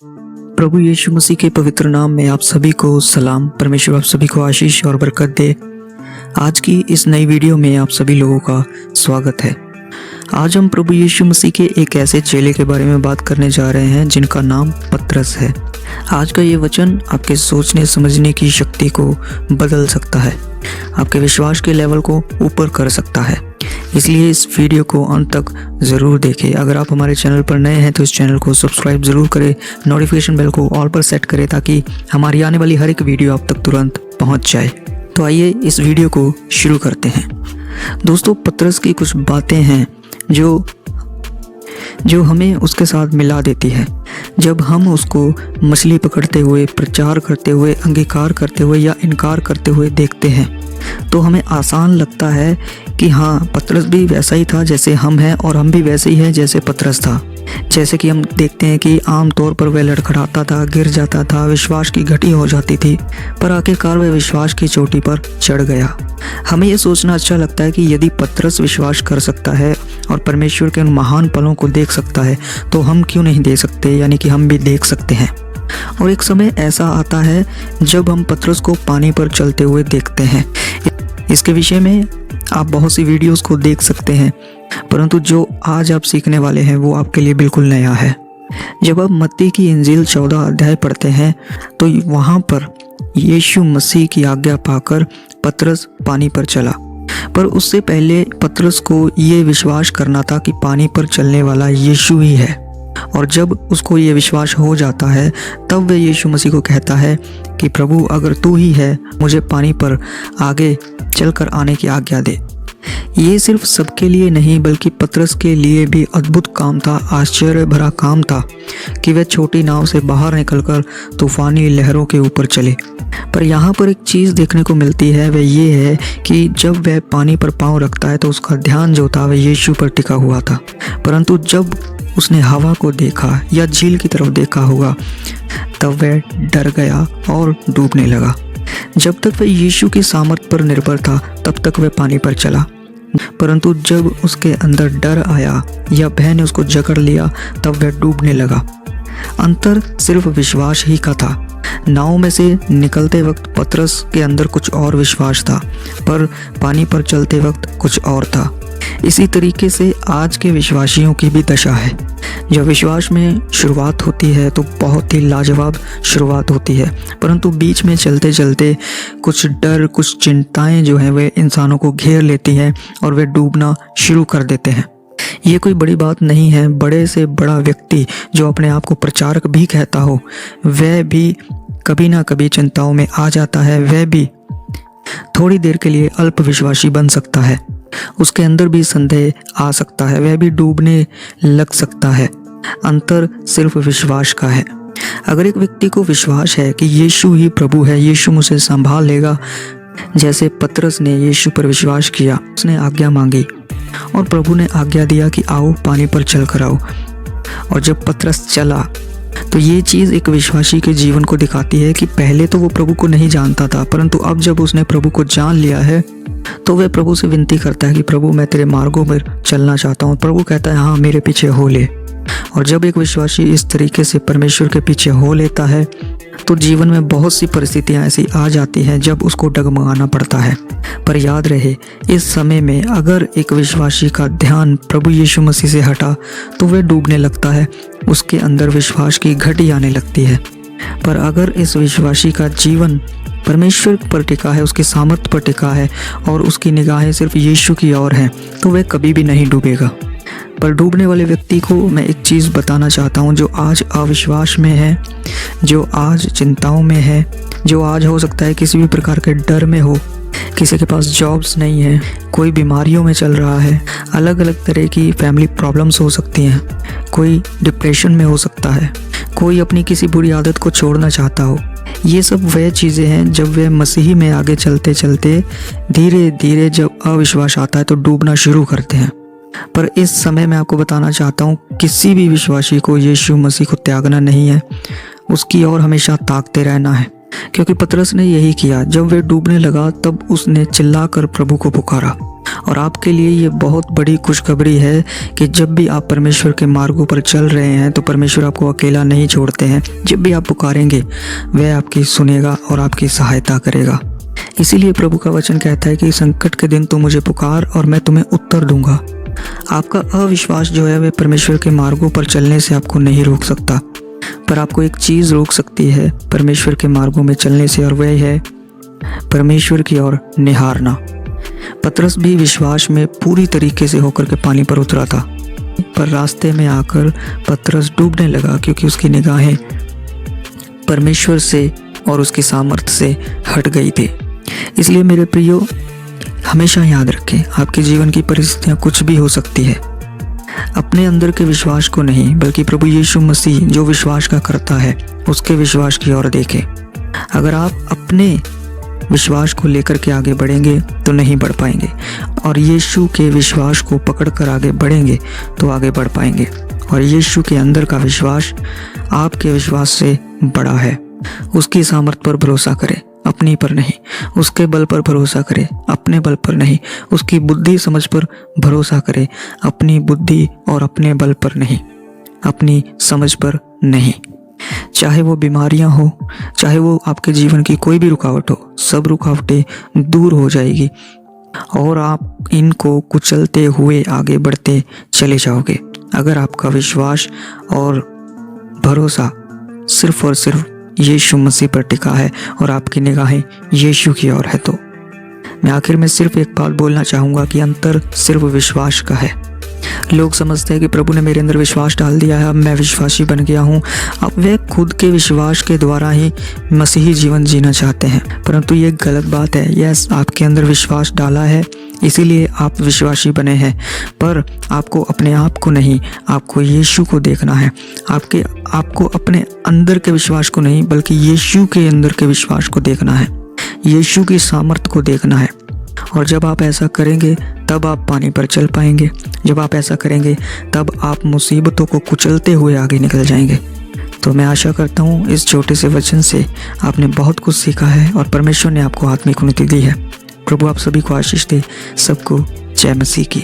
प्रभु यीशु मसीह के पवित्र नाम में आप सभी को सलाम। परमेश्वर आप सभी को आशीष और बरकत दे। आज की इस नई वीडियो में आप सभी लोगों का स्वागत है। आज हम प्रभु यीशु मसीह के एक ऐसे चेले के बारे में बात करने जा रहे हैं जिनका नाम पतरस है। आज का ये वचन आपके सोचने समझने की शक्ति को बदल सकता है, आपके विश्वास के लेवल को ऊपर कर सकता है। इसलिए इस वीडियो को अंत तक ज़रूर देखें। अगर आप हमारे चैनल पर नए हैं तो इस चैनल को सब्सक्राइब ज़रूर करें, नोटिफिकेशन बेल को ऑल पर सेट करें ताकि हमारी आने वाली हर एक वीडियो आप तक तुरंत पहुंच जाए। तो आइए इस वीडियो को शुरू करते हैं। दोस्तों, पतरस की कुछ बातें हैं जो हमें उसके साथ मिला देती है। जब हम उसको मछली पकड़ते हुए, प्रचार करते हुए, अंगीकार करते हुए या इनकार करते हुए देखते हैं तो हमें आसान लगता है कि हाँ, पतरस भी वैसा ही था जैसे हम हैं और हम भी वैसे ही हैं जैसे पतरस था। जैसे कि हम देखते हैं कि आम तौर पर वह लड़खड़ाता था, गिर जाता था, विश्वास की घटी हो जाती थी, पर आखिरकार वह विश्वास की चोटी पर चढ़ गया। हमें यह सोचना अच्छा लगता है कि यदि पतरस विश्वास कर सकता है और परमेश्वर के उन महान पलों को देख सकता है तो हम क्यों नहीं दे सकते, यानी कि हम भी देख सकते हैं। और एक समय ऐसा आता है जब हम पतरस को पानी पर चलते हुए देखते हैं। इसके विषय में आप बहुत सी वीडियोस को देख सकते हैं, परंतु जो आज आप सीखने वाले हैं वो आपके लिए बिल्कुल नया है। जब आप मत्ती की इंजील 14 अध्याय पढ़ते हैं तो वहाँ पर यीशु मसीह की आज्ञा पाकर पतरस पानी पर चला, पर उससे पहले पतरस को ये विश्वास करना था कि पानी पर चलने वाला यीशु ही है। और जब उसको ये विश्वास हो जाता है तब वह यीशु मसीह को कहता है कि प्रभु, अगर तू ही है, मुझे पानी पर आगे चलकर आने की आज्ञा दे। ये सिर्फ सबके लिए नहीं बल्कि पतरस के लिए भी अद्भुत काम था, आश्चर्य भरा काम था कि वह छोटी नाव से बाहर निकलकर तूफानी लहरों के ऊपर चले। पर यहाँ पर एक चीज़ देखने को मिलती है, वह ये है कि जब वह पानी पर पाँव रखता है तो उसका ध्यान जो था वह यीशु पर टिका हुआ था। परंतु जब उसने हवा को देखा या झील की तरफ देखा होगा तब वह डर गया और डूबने लगा। जब तक वह यीशु की सामर्थ पर निर्भर था तब तक वह पानी पर चला, परंतु जब उसके अंदर डर आया या भय ने उसको जकड़ लिया तब वह डूबने लगा। अंतर सिर्फ विश्वास ही का था। नाव में से निकलते वक्त पतरस के अंदर कुछ और विश्वास था, पर पानी पर चलते वक्त कुछ और था। इसी तरीके से आज के विश्वासियों की भी दशा है। जब विश्वास में शुरुआत होती है तो बहुत ही लाजवाब शुरुआत होती है, परंतु बीच में चलते चलते कुछ डर, कुछ चिंताएं जो हैं वे इंसानों को घेर लेती हैं और वे डूबना शुरू कर देते हैं। ये कोई बड़ी बात नहीं है। बड़े से बड़ा व्यक्ति जो अपने आप को प्रचारक भी कहता हो, वह भी कभी ना कभी चिंताओं में आ जाता है। वह भी थोड़ी देर के लिए अल्प विश्वासी बन सकता है, उसके अंदर भी संदेह आ सकता है, वह भी डूबने लग सकता है। अंतर सिर्फ विश्वास का है। अगर एक व्यक्ति को विश्वास है कि यीशु ही प्रभु है, यीशु मुझे संभाल लेगा, जैसे पतरस ने यीशु पर विश्वास किया, उसने आज्ञा मांगी और प्रभु ने आज्ञा दिया कि आओ पानी पर चल कर आओ। और जब पतरस चला तो ये चीज़ एक विश्वासी के जीवन को दिखाती है कि पहले तो वो प्रभु को नहीं जानता था, परंतु अब जब उसने प्रभु को जान लिया है तो वह प्रभु से विनती करता है कि प्रभु, मैं तेरे मार्गों में चलना चाहता हूँ। प्रभु कहता है, हाँ, मेरे पीछे हो ले। और जब एक विश्वासी इस तरीके से परमेश्वर के पीछे हो लेता है तो जीवन में बहुत सी परिस्थितियाँ ऐसी आ जाती हैं जब उसको डगमगाना पड़ता है। पर याद रहे, इस समय में अगर एक विश्वासी का ध्यान प्रभु यीशु मसीह से हटा तो वह डूबने लगता है, उसके अंदर विश्वास की घटी आने लगती है। पर अगर इस विश्वासी का जीवन परमेश्वर पर टिका है, उसकी सामर्थ पर टिका है और उसकी निगाहें सिर्फ यीशु की ओर हैं, तो वह कभी भी नहीं डूबेगा। पर डूबने वाले व्यक्ति को मैं एक चीज़ बताना चाहता हूँ, जो आज अविश्वास में है, जो आज चिंताओं में है, जो आज हो सकता है किसी भी प्रकार के डर में हो, किसी के पास जॉब्स नहीं है, कोई बीमारियों में चल रहा है, अलग अलग तरह की फैमिली प्रॉब्लम्स हो सकती हैं, कोई डिप्रेशन में हो सकता है, कोई अपनी किसी बुरी आदत को छोड़ना चाहता हो। ये सब वह चीज़ें हैं जब वे मसीही में आगे चलते चलते धीरे धीरे जब अविश्वास आता है तो डूबना शुरू करते हैं। पर इस समय मैं आपको बताना चाहता हूँ, किसी भी विश्वासी को यीशु मसीह को त्यागना नहीं है, उसकी ओर हमेशा ताकते रहना है। क्योंकि पतरस ने यही किया। जब वह डूबने लगा तब उसने चिल्लाकर प्रभु को पुकारा। और आपके लिए ये बहुत बड़ी खुशखबरी है कि जब भी आप परमेश्वर के मार्गों पर चल रहे हैं तो परमेश्वर आपको अकेला नहीं छोड़ते हैं। जब भी आप पुकारेंगे वह आपकी सुनेगा और आपकी सहायता करेगा। इसीलिए प्रभु का वचन कहता है कि संकट के दिन तू मुझे पुकार और मैं तुम्हें उत्तर दूंगा। आपका अविश्वास जो है वह परमेश्वर के मार्गों पर चलने से आपको नहीं रोक सकता, पर आपको एक चीज़ रोक सकती है परमेश्वर के मार्गों में चलने से, और वह है परमेश्वर की ओर निहारना। पतरस भी विश्वास में पूरी तरीके से होकर के पानी पर उतरा था, पर रास्ते में आकर पतरस डूबने लगा क्योंकि उसकी निगाहें परमेश्वर से और उसकी सामर्थ्य से हट गई थी। इसलिए मेरे प्रियो, हमेशा याद रखें, आपके जीवन की परिस्थितियाँ कुछ भी हो सकती है। अपने अंदर के विश्वास को नहीं, बल्कि प्रभु यीशु मसीह जो विश्वास का करता है उसके विश्वास की ओर देखें। अगर आप अपने विश्वास को लेकर के आगे बढ़ेंगे तो नहीं बढ़ पाएंगे, और यीशु के विश्वास को पकड़कर आगे बढ़ेंगे तो आगे बढ़ पाएंगे। और यीशु के अंदर का विश्वास आपके विश्वास से बड़ा है। उसकी सामर्थ पर भरोसा करें, अपनी पर नहीं। उसके बल पर भरोसा करें, अपने बल पर नहीं। उसकी बुद्धि समझ पर भरोसा करें, अपनी बुद्धि और अपने बल पर नहीं, अपनी समझ पर नहीं। चाहे वो बीमारियां हो, चाहे वो आपके जीवन की कोई भी रुकावट हो, सब रुकावटें दूर हो जाएगी और आप इनको कुचलते हुए आगे बढ़ते चले जाओगे, अगर आपका विश्वास और भरोसा सिर्फ और सिर्फ यीशु मसीह पर टिका है और आपकी निगाहें यीशु की ओर है। तो मैं आखिर में सिर्फ एक बात बोलना चाहूँगा कि अंतर सिर्फ विश्वास का है। लोग समझते हैं कि प्रभु ने मेरे अंदर विश्वास डाल दिया है, अब मैं विश्वासी बन गया हूँ। अब वे खुद के विश्वास के द्वारा ही मसीही जीवन जीना चाहते हैं, परंतु ये गलत बात है। यस, आपके अंदर विश्वास डाला है इसीलिए आप विश्वासी बने हैं, पर आपको अपने आप को नहीं, आपको यीशु को देखना है। आपको अपने अंदर के विश्वास को नहीं, बल्कि यीशु के अंदर के विश्वास को देखना है, यीशु की सामर्थ को देखना है। और जब आप ऐसा करेंगे तब आप पानी पर चल पाएंगे। जब आप ऐसा करेंगे तब आप मुसीबतों को कुचलते हुए आगे निकल जाएंगे। तो मैं आशा करता हूँ इस छोटे से वचन से आपने बहुत कुछ सीखा है और परमेश्वर ने आपको आत्मिक उन्नति दी है। प्रभु आप सभी को आशीष दे। सबको जय मसीह की।